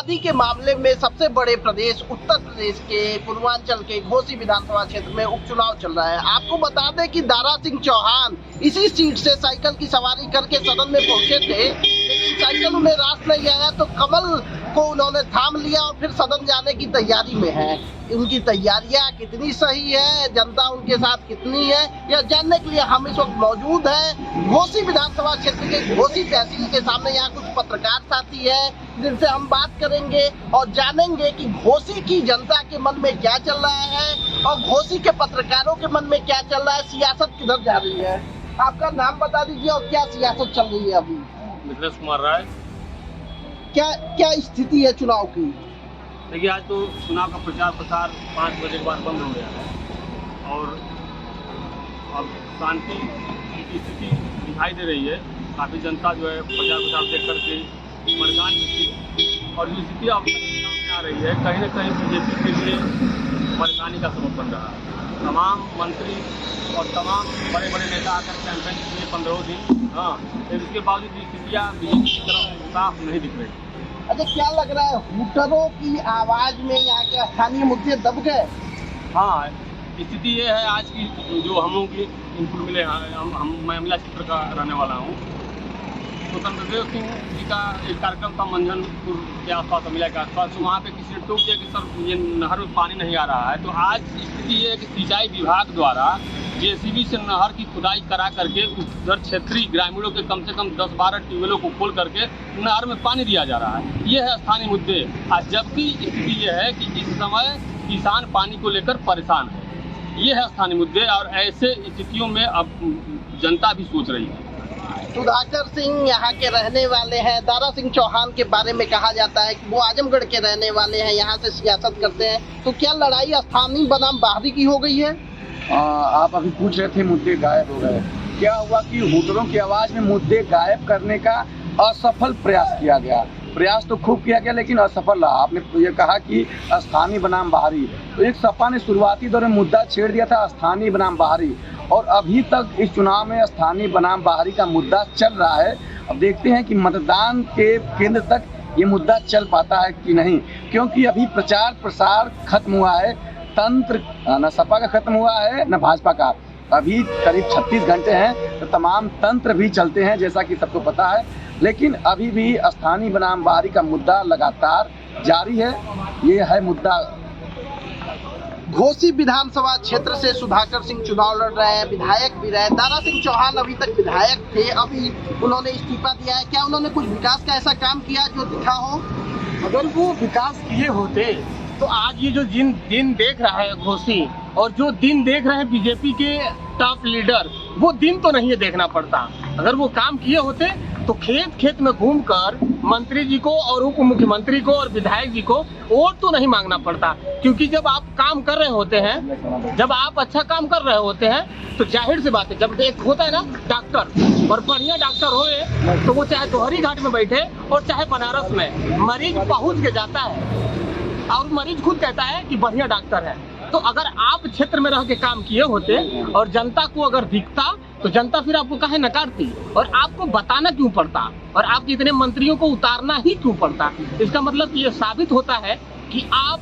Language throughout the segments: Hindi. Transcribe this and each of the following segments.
आबादी के मामले में सबसे बड़े प्रदेश उत्तर प्रदेश के पूर्वांचल के घोसी विधानसभा क्षेत्र में उपचुनाव चल रहा है। आपको बता दें कि दारा सिंह चौहान इसी सीट से साइकिल की सवारी करके सदन में पहुंचे थे, लेकिन साइकिल उन्हें रास नहीं आया तो कमल को उन्होंने थाम लिया और फिर सदन जाने की तैयारी में है। उनकी तैयारियां कितनी सही है, जनता उनके साथ कितनी है, यह जानने के लिए हम इस वक्त मौजूद हैं घोसी विधानसभा क्षेत्र के घोसी तहसील के सामने। यहाँ कुछ पत्रकार साथी है जिनसे हम बात करेंगे और जानेंगे कि घोसी की जनता के मन में क्या चल रहा है और घोसी के पत्रकारों के मन में क्या चल रहा है, सियासत किधर जा रही है। आपका नाम बता दीजिए और क्या सियासत चल रही है अभी। मिथिलेश कुमार राय। क्या स्थिति है चुनाव की? देखिए, आज तो चुनाव का प्रचार प्रसार 5 बजे के बाद बंद हो गया है और अब शांति की स्थिति दिखाई दे रही है। काफ़ी जनता जो है प्रचार प्रसार देख करके परेशान भी थी और जो स्थिति अब सामने आ रही है कहीं न कहीं बीजेपी के लिए परेशानी का सबब बन रहा है। तमाम मंत्री और तमाम बड़े बड़े नेता आकर कैंपेन किए 15 दिन, हाँ, इसके बावजूद स्थितियाँ बीजेपी की तरफ साफ नहीं दिख रही। अच्छा, क्या लग रहा है हुटरों की आवाज में यहाँ के स्थानीय मुद्दे दब गए? हाँ, स्थिति ये है आज की जो हम लोग इनपुट मिले हैं। मैं अमला क्षेत्र का रहने वाला हूँ। स्वतंत्र देव सिंह जी का एक कार्यक्रम था मंझनपुर के आसपास, अमला के आसपास, तो वहाँ पे किसी ने टोक दिया कि सर ये नहर में पानी नहीं आ रहा है। तो आज स्थिति ये है कि सिंचाई विभाग द्वारा जेसीबी से नहर की खुदाई करा करके उधर क्षेत्रीय ग्रामीणों के कम से कम 10-12 ट्यूबवेलों को खोल करके नहर में पानी दिया जा रहा है। ये है स्थानीय मुद्दे। आज जबकि स्थिति ये है कि इस समय किसान पानी को लेकर परेशान है। ये है स्थानीय मुद्दे और ऐसे स्थितियों में अब जनता भी सोच रही है। सुधाकर सिंह यहाँ के रहने वाले हैं। दारा सिंह चौहान के बारे में कहा जाता है कि वो आजमगढ़ के रहने वाले हैं, यहाँ से सियासत करते हैं। तो क्या लड़ाई स्थानीय बनाम बाहरी की हो गई है? आप अभी पूछ रहे थे मुद्दे गायब हो गए। क्या हुआ कि हुटरों की आवाज में मुद्दे गायब करने का असफल प्रयास किया गया। प्रयास तो खूब किया गया लेकिन असफल रहा। आपने ये कहा कि स्थानीय बनाम बाहरी, तो एक सपा ने शुरुआती दौर में मुद्दा छेड़ दिया था स्थानीय बनाम बाहरी, और अभी तक इस चुनाव में स्थानीय बनाम बाहरी का मुद्दा चल रहा है। अब देखते हैं कि मतदान के केंद्र तक ये मुद्दा चल पाता है कि नहीं, क्योंकि अभी प्रचार प्रसार खत्म हुआ है। तंत्र न सपा का खत्म हुआ है न भाजपा का। अभी करीब 36 घंटे हैं तो तमाम तंत्र भी चलते हैं जैसा कि सबको पता है, लेकिन अभी भी स्थानीय बनाम बाहरी का मुद्दा लगातार जारी है। ये है मुद्दा। घोसी विधानसभा क्षेत्र से सुधाकर सिंह चुनाव लड़ रहे हैं, विधायक भी रहे। दारा सिंह चौहान अभी तक विधायक थे, अभी उन्होंने इस्तीफा दिया है। क्या उन्होंने कुछ विकास का ऐसा काम किया जो दिखा हो? अगर वो विकास किए होते तो आज ये जो दिन देख रहा है घोसी और जो दिन देख रहे हैं बीजेपी के टॉप लीडर, वो दिन तो नहीं देखना पड़ता। अगर वो काम किए होते तो खेत खेत में घूमकर मंत्री जी को और उप मुख्यमंत्री को और विधायक जी को वोट तो नहीं मांगना पड़ता। क्योंकि जब आप काम कर रहे होते हैं, जब आप अच्छा काम कर रहे होते हैं तो जाहिर सी बात है, जब एक होता है ना डॉक्टर, और बढ़िया डॉक्टर होए तो वो चाहे दोहरी घाट में बैठे और चाहे बनारस में, मरीज पहुंच के जाता है और मरीज खुद कहता है कि बढ़िया डॉक्टर है। तो अगर आप क्षेत्र में रह के काम किए होते और जनता को अगर दिखता तो जनता फिर आपको काहे नकारती और आपको बताना क्यों पड़ता और आपके इतने मंत्रियों को उतारना ही क्यों पड़ता। इसका मतलब ये साबित होता है कि आप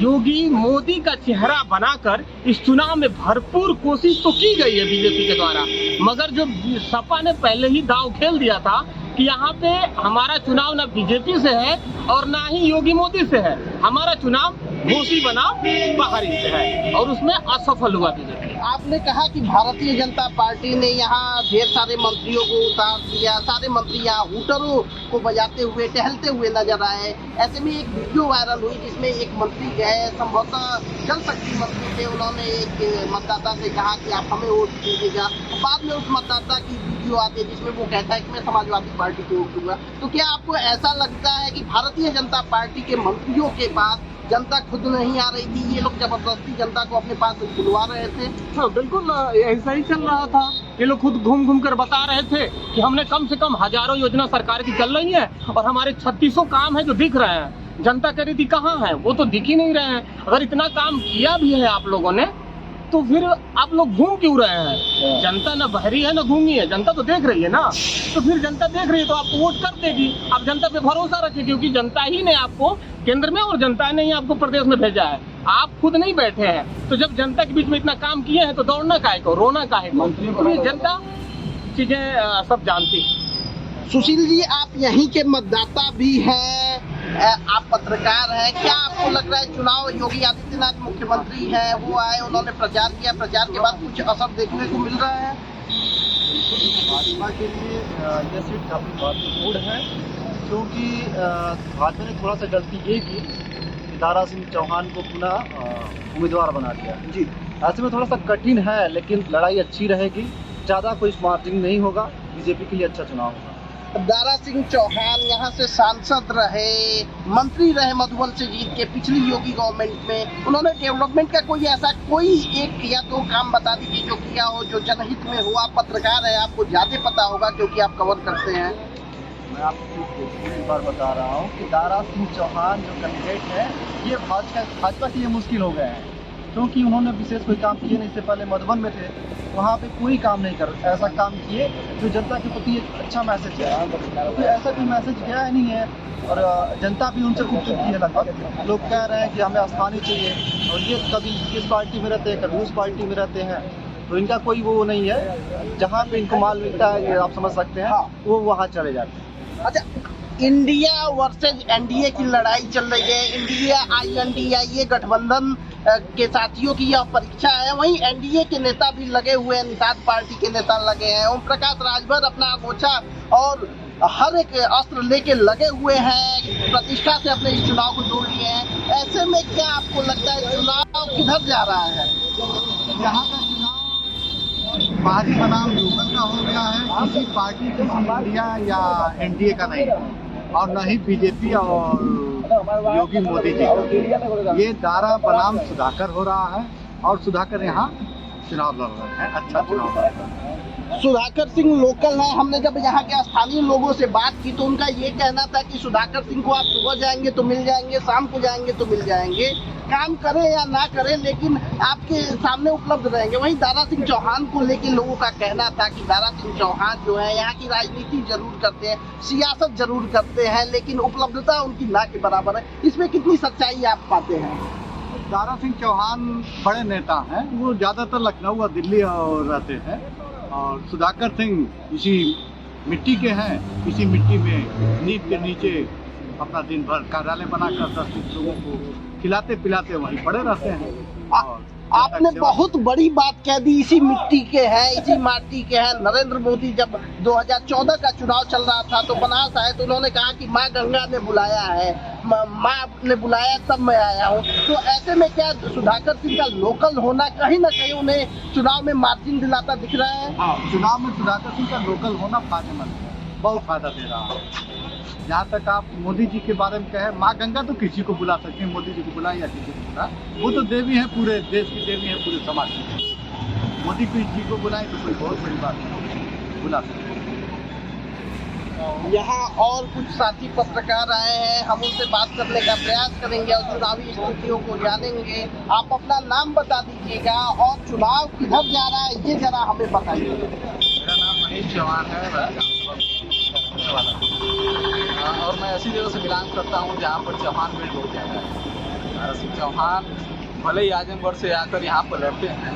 योगी मोदी का चेहरा बनाकर इस चुनाव में भरपूर कोशिश तो की गई है बीजेपी के द्वारा, मगर जो सपा ने पहले ही दांव खेल दिया था कि यहाँ पे हमारा चुनाव ना बीजेपी से है और ना ही योगी मोदी से है, हमारा चुनाव घोसी बनाम बाहरी से है, और उसमें असफल हुआ बीजेपी। आपने कहा कि भारतीय जनता पार्टी ने यहाँ ढेर सारे मंत्रियों को उतार दिया, सारे मंत्री यहाँ हुटरों को बजाते हुए टहलते हुए नजर आए। ऐसे में एक वीडियो वायरल हुई जिसमें एक मंत्री गए, संभवतः जल शक्ति मंत्री थे, उन्होंने एक मतदाता से कहा कि आप हमें वोट दीजिएगा। बाद में उस मतदाता की वीडियो आती है जिसमें वो कहता है कि मैं समाजवादी पार्टी को वोट दूंगा। तो क्या आपको ऐसा लगता है कि भारतीय जनता पार्टी के मंत्रियों के पास जनता खुद नहीं आ रही थी, ये लोग जबरदस्ती जनता को अपने पास बुलवा रहे थे? हाँ, बिल्कुल ऐसा ही चल रहा था। ये लोग खुद घूम घूम कर बता रहे थे कि हमने कम से कम हजारों योजना सरकार की चल रही है और हमारे 3600 काम है जो दिख रहे हैं। जनता कह रही थी कहाँ है, वो तो दिख ही नहीं रहे हैं। अगर इतना काम किया भी है आप लोगों ने तो फिर आप लोग घूम क्यों रहे हैं? जनता ना बहरी है ना गूंगी है, जनता तो देख रही है ना। तो फिर जनता देख रही है तो आपको वोट कर देगी। आप जनता पे भरोसा रखें, क्योंकि जनता ही ने आपको केंद्र में और जनता ने ही आपको प्रदेश में भेजा है। आप खुद नहीं बैठे हैं। तो जब जनता के बीच में इतना काम किए हैं तो दौड़ना काहे को, रोना काहे को? तो ये जनता चीजें सब जानती है। सुशील जी, आप यहीं के मतदाता भी हैं, आप पत्रकार हैं, क्या आपको लग रहा है चुनाव योगी आदित्यनाथ मुख्यमंत्री हैं, वो आए, उन्होंने प्रचार किया, प्रचार के बाद कुछ असर देखने को मिल रहा है? भाजपा के लिए यह सीट काफ़ी महत्वपूर्ण है, क्योंकि भाजपा ने थोड़ा सा गलती ये की कि दारा सिंह चौहान को पुनः उम्मीदवार बना दिया जी। ऐसे में थोड़ा सा कठिन है, लेकिन लड़ाई अच्छी रहेगी, ज़्यादा कोई मार्जिन नहीं होगा, बीजेपी के लिए अच्छा चुनाव होगा। दारा सिंह चौहान यहाँ से सांसद रहे, मंत्री रहे मधुबन से जीत के पिछली योगी गवर्नमेंट में। उन्होंने डेवलपमेंट का कोई एक या दो काम बता दीजिए जो किया हो, जो जनहित में हो। आप पत्रकार हैं, आपको ज्यादा पता होगा क्योंकि आप कवर करते हैं। मैं आपको एक बार बता रहा हूँ कि दारा सिंह चौहान जो कैंडिडेट है, ये भाजपा के लिए मुश्किल हो गए हैं, क्योंकि उन्होंने विशेष कोई काम किए नहीं। इससे पहले मधुबन में थे, वहाँ पे कोई काम नहीं कर, ऐसा काम किए जो जनता के प्रति एक अच्छा मैसेज है। तो ऐसा कोई मैसेज गया ही नहीं है, और जनता भी उनसे खूब चुकी है। लगभग लोग कह रहे हैं कि हमें स्थानीय चाहिए, और ये कभी इस पार्टी में रहते हैं, कभी उस पार्टी में रहते हैं, तो इनका कोई वो नहीं है। जहाँ पे इनको माल मिलता है, आप समझ सकते हैं, वो वहाँ चले जाते हैं। अच्छा, इंडिया वर्सेज एनडीए की लड़ाई चल रही है। इंडिया INDIA गठबंधन के साथियों की यह परीक्षा है। वहीं एनडीए के नेता भी लगे हुए हैं, निषाद पार्टी के नेता लगे हैं, ओम प्रकाश राजभर अपना अगोछा और हर एक अस्त्र लेके लगे हुए हैं, प्रतिष्ठा से अपने इस चुनाव को जोड़ लिए हैं। ऐसे में क्या आपको लगता है चुनाव किधर जा रहा है? यहाँ का चुनाव बाहरी बनाम लोकल का हो गया है, किसी पार्टी, किसी इंडिया या एनडीए का नहीं, और न ही बीजेपी और योगी मोदी जी का। ये दारा बनाम सुधाकर हो रहा है, और सुधाकर यहाँ चुनाव लड़ रहे हैं, अच्छा चुनाव लड़ रहे हैं। सुधाकर सिंह लोकल है। हमने जब यहाँ के स्थानीय लोगों से बात की तो उनका ये कहना था कि सुधाकर सिंह को आप सुबह जाएंगे तो मिल जाएंगे, शाम को जाएंगे तो मिल जाएंगे, काम करें या ना करें लेकिन आपके सामने उपलब्ध रहेंगे। वहीं दारा सिंह चौहान को लेके लोगों का कहना था कि दारा सिंह चौहान जो है यहाँ की राजनीति जरूर करते हैं, सियासत जरूर करते हैं, लेकिन उपलब्धता उनकी ना के बराबर है। इसमें कितनी सच्चाई आप पाते हैं? दारा सिंह चौहान बड़े नेता हैं, वो ज़्यादातर लखनऊ और दिल्ली और रहते हैं, और सुधाकर सिंह इसी मिट्टी के हैं, इसी मिट्टी में नींव के नीचे अपना दिन भर कार्यालय बनाकर 10-20 लोगों को खिलाते पिलाते वहीं पड़े रहते हैं। और आपने बहुत बड़ी बात कह दी, इसी मिट्टी के हैं, इसी माटी के हैं। नरेंद्र मोदी जब 2014 का चुनाव चल रहा था तो बनास आए तो उन्होंने कहा कि माँ गंगा ने बुलाया है, माँ ने बुलाया तब मैं आया हूँ। तो ऐसे में क्या सुधाकर सिंह का लोकल होना कहीं ना कहीं उन्हें चुनाव में मार्जिन दिलाता दिख रहा है? चुनाव में सुधाकर सिंह का लोकल होना फायदेमंद है, बहुत फायदा दे रहा है। जहाँ तक आप मोदी जी के बारे में कहें, माँ गंगा तो किसी को बुला सकते हैं, मोदी जी को बुलाए या किसी को बुलाए, वो तो देवी है, पूरे देश की देवी है, पूरे समाज की। मोदी किसी को बुलाए तो कोई बहुत बड़ी बात है, बुला सकते हैं। यहाँ और कुछ साथी पत्रकार आए हैं, हम उनसे बात करने का प्रयास करेंगे और चुनावी स्थितियों को जानेंगे। आप अपना नाम बता दीजिएगा और चुनाव किधर जा रहा है ये जरा हमें बताइए। मेरा नाम मनीष चौहान है और मैं ऐसी जगह से बिलोंग करता हूँ जहाँ पर चौहान बेल्ट बहुत ज़्यादा है। दारा सिंह चौहान भले ही आजमगढ़ से आकर यहाँ पर लड़ते हैं,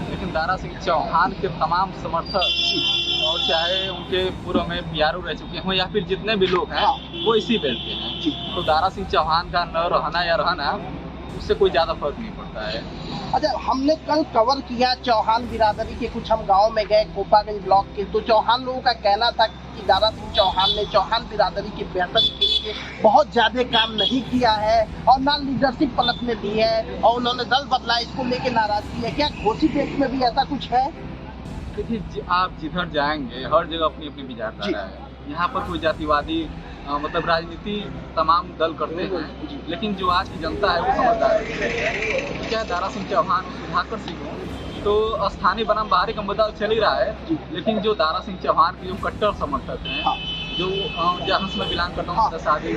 लेकिन दारा सिंह चौहान के तमाम समर्थक और चाहे उनके पूर्व में PRO रह चुके हों या फिर जितने भी लोग हैं वो इसी बेल्ट के हैं। तो दारा सिंह चौहान का न रहना या रहना उससे कोई ज़्यादा फर्क नहीं पड़ता है। अच्छा, हमने कल कवर किया चौहान बिरादरी के, कुछ हम गांव में गए कोपागंज ब्लॉक के, तो चौहान लोगों का कहना था कि दारा सिंह चौहान ने चौहान बिरादरी की बेहतरी के लिए बहुत ज्यादा काम नहीं किया है और ना लीडरशिप पलटने दी है और उन्होंने दल बदला, इसको लेके नाराजगी है। क्या घोसी बेल्ट में भी ऐसा कुछ है? देखिए, आप जिधर जाएंगे हर जगह अपनी अपनी विचारधारा है। यहाँ पर कोई जातिवादी मतलब राजनीति तमाम दल करते हैं, लेकिन जो आज की जनता है वो समझदार है। क्या दारा सिंह चौहान सुधाकर सिंह हो तो स्थानीय बनाम बाहरी का मुद्दा चल ही रहा है, लेकिन जो दारा सिंह चौहान के जो कट्टर समर्थक हैं, जो जहाँ से मैं बिलोंग करता हूँ शादी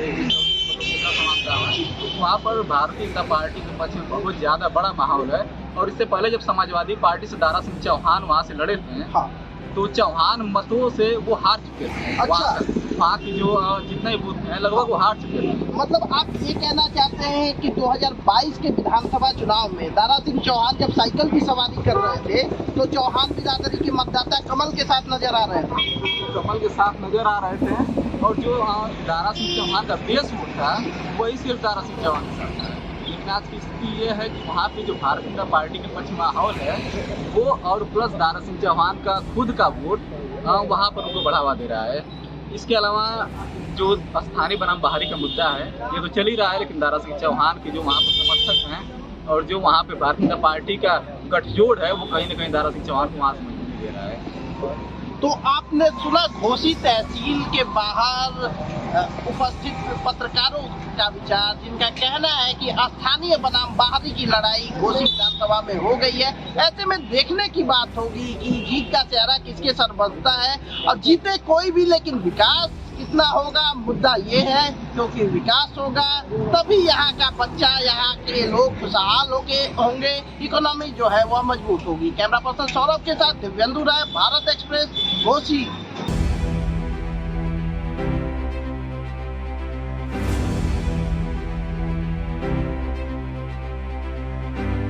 वहाँ पर भारतीय जनता पार्टी के पक्ष में बहुत ज़्यादा बड़ा माहौल है और इससे पहले जब समाजवादी पार्टी से दारा सिंह चौहान वहाँ से लड़े थे, हाँ। तो चौहान मतों से वो हार चुके थे। अच्छा। वहाँ की जो जितने बूथ हैं लगभग वो हार चुके थे। मतलब आप ये कहना चाहते हैं कि 2022 के विधानसभा चुनाव में दारा सिंह चौहान जब साइकिल की सवारी कर रहे थे तो चौहान बिरादरी के मतदाता कमल के साथ नजर आ रहे थे। कमल के साथ नजर आ रहे थे, और जो दारा सिंह चौहान का बेस वोट था वही सिर्फ दारा सिंह चौहान के साथ था। लेकिन आज की स्थिति ये है कि वहाँ पे जो भारतीय जनता पार्टी के पक्ष माहौल है वो, और प्लस दारा सिंह चौहान का खुद का वोट वहाँ पर उनको बढ़ावा दे रहा है। इसके अलावा जो स्थानीय बनाम बाहरी का मुद्दा है ये तो चल ही रहा है, लेकिन दारा सिंह चौहान के जो वहाँ पर समर्थक हैं और जो वहाँ पे भारतीय जनता पार्टी का गठजोड़ है वो कहीं ना कहीं दारा सिंह चौहान को वहाँ से मंजूरी दे रहा है। तो आपने सुना घोसी तहसील के बाहर उपस्थित पत्रकारों का विचार, जिनका कहना है कि स्थानीय बनाम बाहरी की लड़ाई घोसी विधानसभा में हो गई है। ऐसे में देखने की बात होगी कि जीत का चेहरा किसके सर बजता है, और जीते कोई भी लेकिन विकास कितना होगा, मुद्दा ये है। क्योंकि विकास होगा तभी यहाँ का बच्चा, यहाँ के लोग खुशहाल होंगे, इकोनॉमी जो है वह मजबूत होगी। कैमरा पर्सन सौरभ के साथ दिव्येंदु राय, भारत एक्सप्रेस, घोसी।